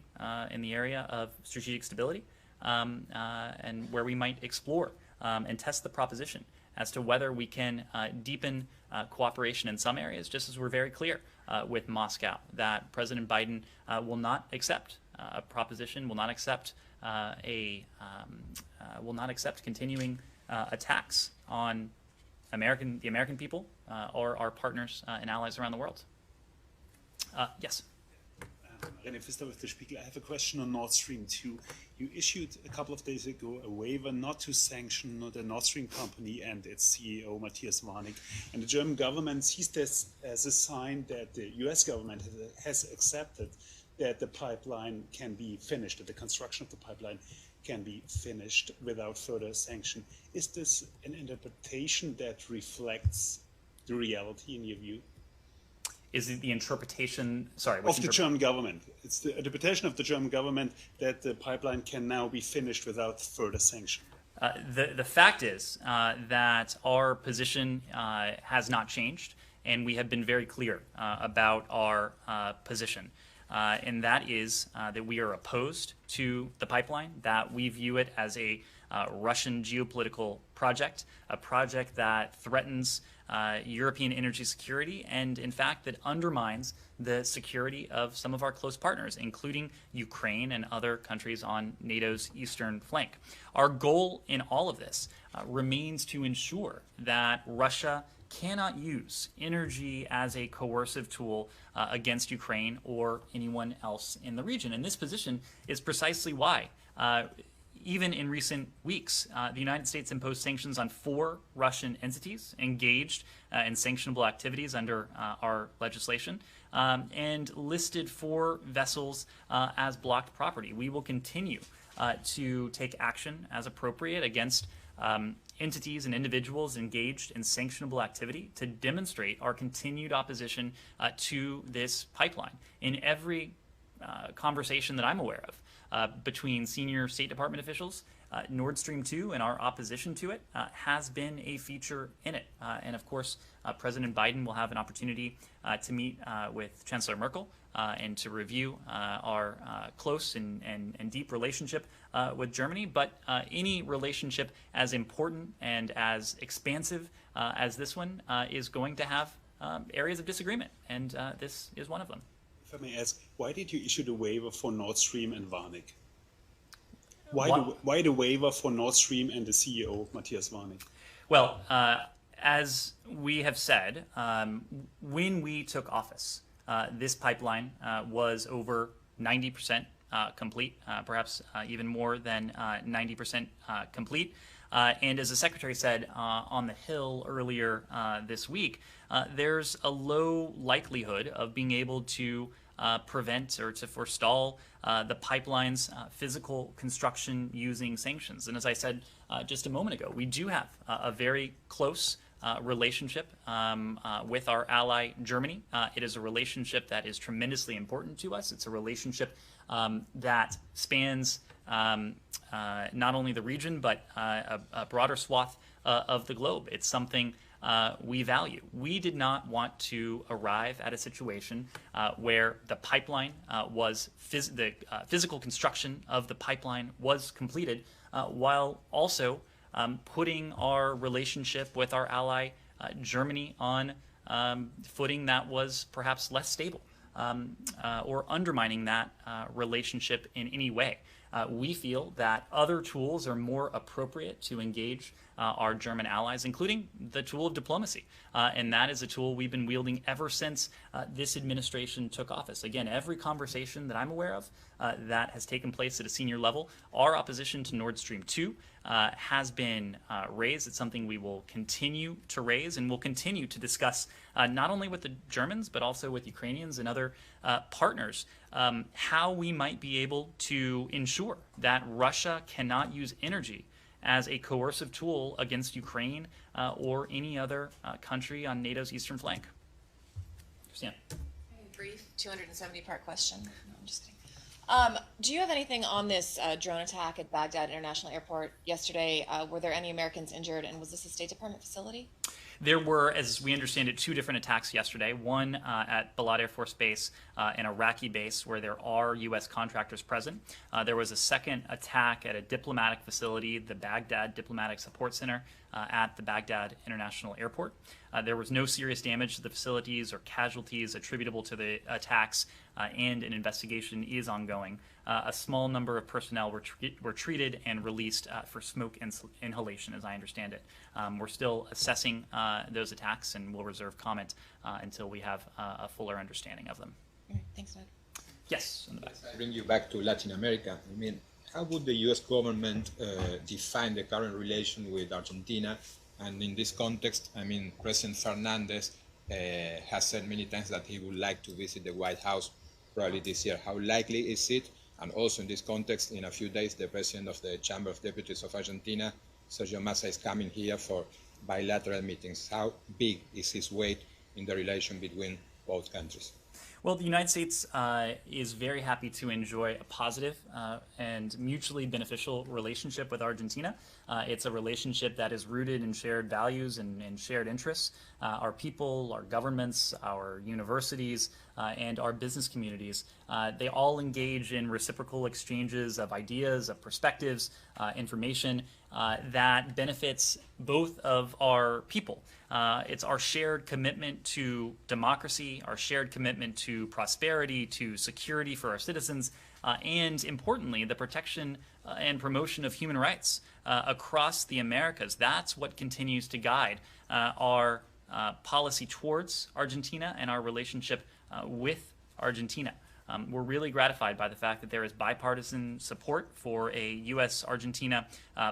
in the area of strategic stability, and where we might explore and test the proposition as to whether we can deepen cooperation in some areas, just as we're very clear with Moscow that President Biden will not accept a proposition, will not accept will not accept continuing attacks on the American people or our partners and allies around the world. Yes. René Pfister with The Spiegel. I have a question on Nord Stream 2. You issued a couple of days ago a waiver not to sanction the Nord Stream company and its CEO, Matthias Warnig. And the German government sees this as a sign that the US government has accepted that the pipeline can be finished, that the construction of the pipeline can be finished without further sanction. Is this an interpretation that reflects the reality in your view? Is it the interpretation, sorry, of the German government? It's the interpretation of the German government that the pipeline can now be finished without further sanction. The fact is that our position has not changed, and we have been very clear about our position. And that is that we are opposed to the pipeline, that we view it as a Russian geopolitical project, a project that threatens European energy security, and in fact that undermines the security of some of our close partners, including Ukraine and other countries on NATO's eastern flank. Our goal in all of this remains to ensure that Russia cannot use energy as a coercive tool against Ukraine or anyone else in the region. And this position is precisely why even in recent weeks, the United States imposed sanctions on 4 Russian entities engaged in sanctionable activities under our legislation, and listed 4 vessels as blocked property. We will continue to take action as appropriate against entities and individuals engaged in sanctionable activity to demonstrate our continued opposition to this pipeline. In every conversation that I'm aware of, between senior State Department officials, Nord Stream 2 and our opposition to it has been a feature in it. And of course, President Biden will have an opportunity to meet with Chancellor Merkel and to review our close and deep relationship with Germany. But any relationship as important and as expansive as this one is going to have areas of disagreement, and this is one of them. If I may ask, why did you issue the waiver for Nord Stream and Warnig? Why the waiver for Nord Stream and the CEO, Matthias Warnig? Well, as we have said, when we took office, this pipeline was over 90% complete, perhaps even more than 90% complete. And as the Secretary said on the Hill earlier this week, there's a low likelihood of being able to prevent or to forestall the pipeline's physical construction using sanctions. And as I said just a moment ago, we do have a very close relationship with our ally Germany. It is a relationship that is tremendously important to us. It's a relationship that spans not only the region but a broader swath of the globe. It's something we value. We did not want to arrive at a situation where the pipeline was the physical construction of the pipeline was completed, while also putting our relationship with our ally Germany on footing that was perhaps less stable, or undermining that relationship in any way. We feel that other tools are more appropriate to engage our German allies, including the tool of diplomacy. And that is a tool we've been wielding ever since this administration took office. Again, every conversation that I'm aware of that has taken place at a senior level, our opposition to Nord Stream 2 has been raised. It's something we will continue to raise, and we'll continue to discuss not only with the Germans, but also with Ukrainians and other partners, how we might be able to ensure that Russia cannot use energy as a coercive tool against Ukraine or any other country on NATO's eastern flank. Christiane. Brief 270-part question. No, I'm just kidding. Do you have anything on this drone attack at Baghdad International Airport yesterday? Were there any Americans injured, and was this a State Department facility? There were, as we understand it, 2 different attacks yesterday. One at Balad Air Force Base, an Iraqi base where there are U.S. contractors present. There was a second attack at a diplomatic facility, the Baghdad Diplomatic Support Center at the Baghdad International Airport. There was no serious damage to the facilities or casualties attributable to the attacks, and an investigation is ongoing. A small number of personnel were treated and released for smoke inhalation, as I understand it. We're still assessing those attacks, and we'll reserve comment until we have a fuller understanding of them. Thanks, Ned. Yes, in the back. Bring you back to Latin America. I mean, how would the U.S. government define the current relation with Argentina? And in this context, I mean, President Fernandez has said many times that he would like to visit the White House probably this year. How likely is it? And also in this context, in a few days, the president of the Chamber of Deputies of Argentina, Sergio Massa, is coming here for bilateral meetings. How big is his weight in the relation between both countries? Well, the United States is very happy to enjoy a positive and mutually beneficial relationship with Argentina. It's a relationship that is rooted in shared values and shared interests. Our people, our governments, our universities, and our business communities, they all engage in reciprocal exchanges of ideas, of perspectives, information that benefits both of our people. It's our shared commitment to democracy, our shared commitment to prosperity, to security for our citizens, and importantly, the protection and promotion of human rights across the Americas. That's what continues to guide our policy towards Argentina and our relationship with Argentina. We're really gratified by the fact that there is bipartisan support for a U.S.-Argentina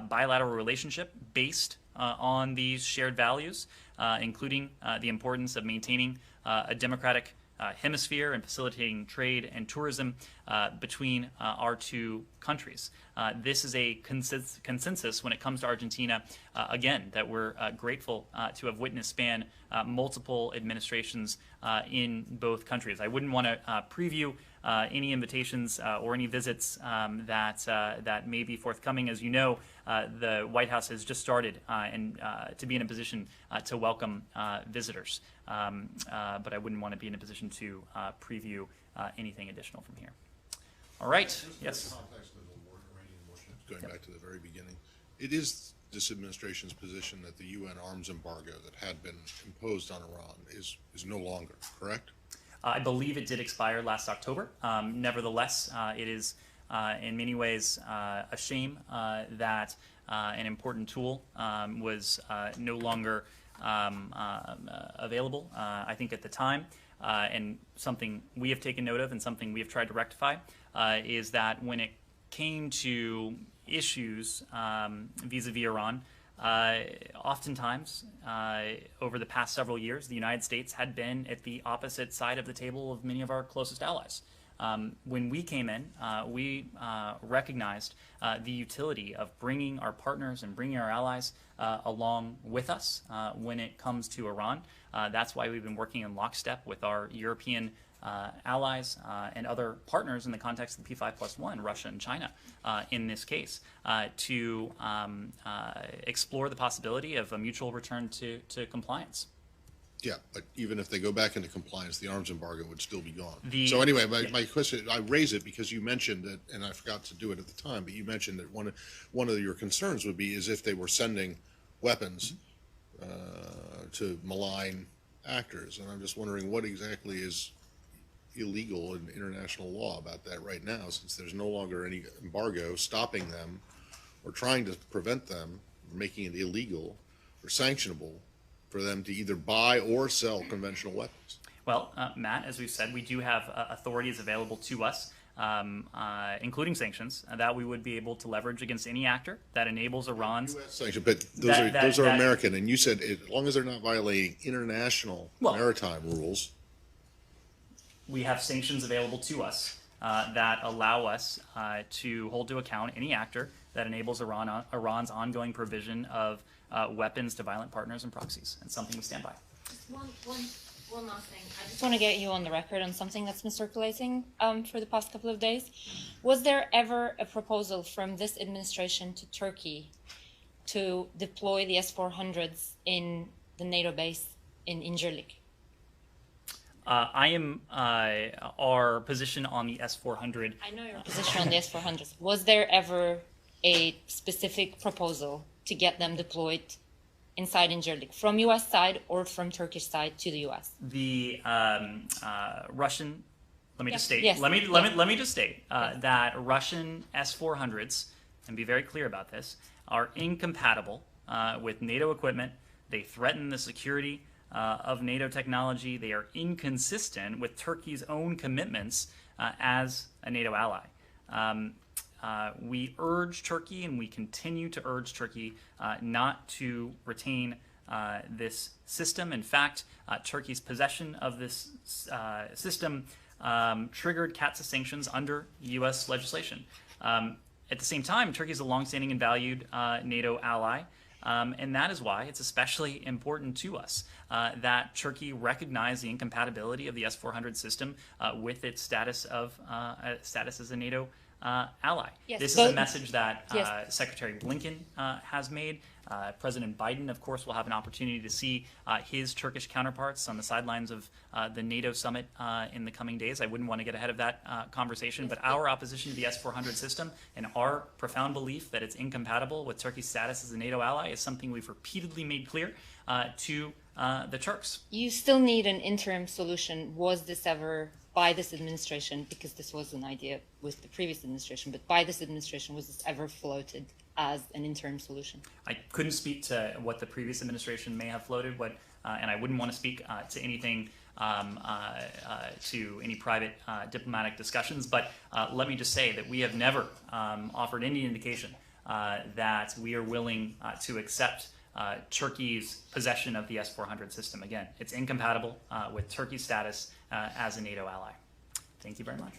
bilateral relationship based on these shared values, including the importance of maintaining a democratic hemisphere and facilitating trade and tourism between our two countries. This is a consensus when it comes to Argentina, again, that we're grateful to have witnessed span multiple administrations in both countries. I wouldn't want to preview any invitations or any visits that may be forthcoming. As you know, the White House has just started and to be in a position to welcome visitors. But I wouldn't want to be in a position to preview anything additional from here. All right. Yes. Going back to the very beginning, it is this administration's position that the UN arms embargo that had been imposed on Iran is no longer, correct? I believe it did expire last October. Nevertheless, it is in many ways a shame that an important tool was no longer available. I think at the time, and something we have taken note of and something we have tried to rectify, is that when it came to issues vis-a-vis Iran, oftentimes over the past several years, the United States had been at the opposite side of the table of many of our closest allies. When we came in, we recognized the utility of bringing our partners and bringing our allies along with us when it comes to Iran. That's why we've been working in lockstep with our European allies and other partners in the context of the P5+1, Russia and China in this case, to explore the possibility of a mutual return to compliance. Yeah, but even if they go back into compliance, the arms embargo would still be gone. The- So anyway, my question, I raise it because you mentioned that, and I forgot to do it at the time, but you mentioned that one of your concerns would be is if they were sending weapons to malign actors. And I'm just wondering what exactly is illegal in international law about that right now, since there's no longer any embargo stopping them or trying to prevent them, or making it illegal or sanctionable for them to either buy or sell conventional weapons. Well, Matt, as we've said, we do have authorities available to us, including sanctions, that we would be able to leverage against any actor that enables Iran's. Sanctions, but those are American, and you said as long as they're not violating international maritime rules. We have sanctions available to us that allow us to hold to account any actor that enables Iran's ongoing provision of weapons to violent partners and proxies, and something we stand by. One last thing. I just want to get you on the record on something that's been circulating for the past couple of days. Was there ever a proposal from this administration to Turkey to deploy the S-400s in the NATO base in Incirlik? Our position on the S-400. I know your position on the S-400s. Was there ever a specific proposal to get them deployed inside Incirlik from U.S. side or from Turkish side to the U.S.? The Russian. Let me just state. Yes. Let me just state that Russian S-400s, and be very clear about this, are incompatible with NATO equipment. They threaten the security of NATO technology. They are inconsistent with Turkey's own commitments as a NATO ally. We urge Turkey, and we continue to urge Turkey not to retain this system. In fact, Turkey's possession of this system triggered CAATSA sanctions under U.S. legislation. At the same time, Turkey is a longstanding and valued NATO ally, and that is why it's especially important to us that Turkey recognize the incompatibility of the S-400 system with its status as a NATO ally. Yes, this is a message that Secretary Blinken has made. President Biden, of course, will have an opportunity to see his Turkish counterparts on the sidelines of the NATO summit in the coming days. I wouldn't want to get ahead of that conversation, but our opposition to the S-400 system and our profound belief that it's incompatible with Turkey's status as a NATO ally is something we've repeatedly made clear to the Turks. You still need an interim solution. Was this ever, by this administration, because this was an idea with the previous administration, but by this administration, was this ever floated as an interim solution? I couldn't speak to what the previous administration may have floated, and I wouldn't want to speak to anything, to any private diplomatic discussions, but let me just say that we have never offered any indication that we are willing to accept Turkey's possession of the S-400 system. Again, it's incompatible with Turkey's status as a NATO ally. Thank you very much.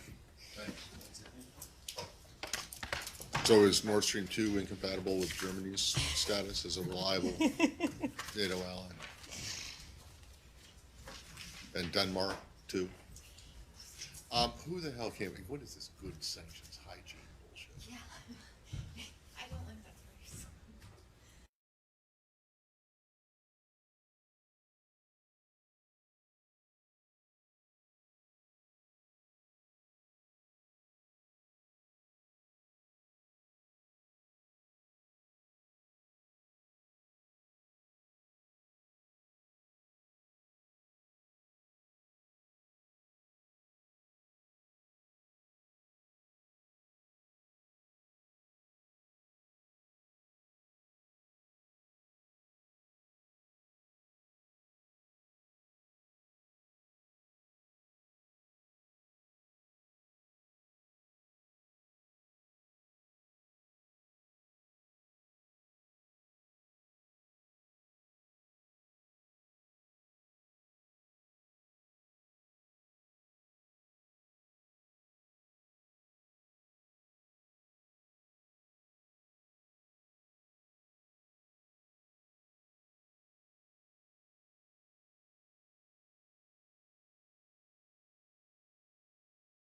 Thanks. So is Nord Stream 2 incompatible with Germany's status as a reliable NATO ally? And Denmark, too? Who the hell came? What is this good sanctions hygiene?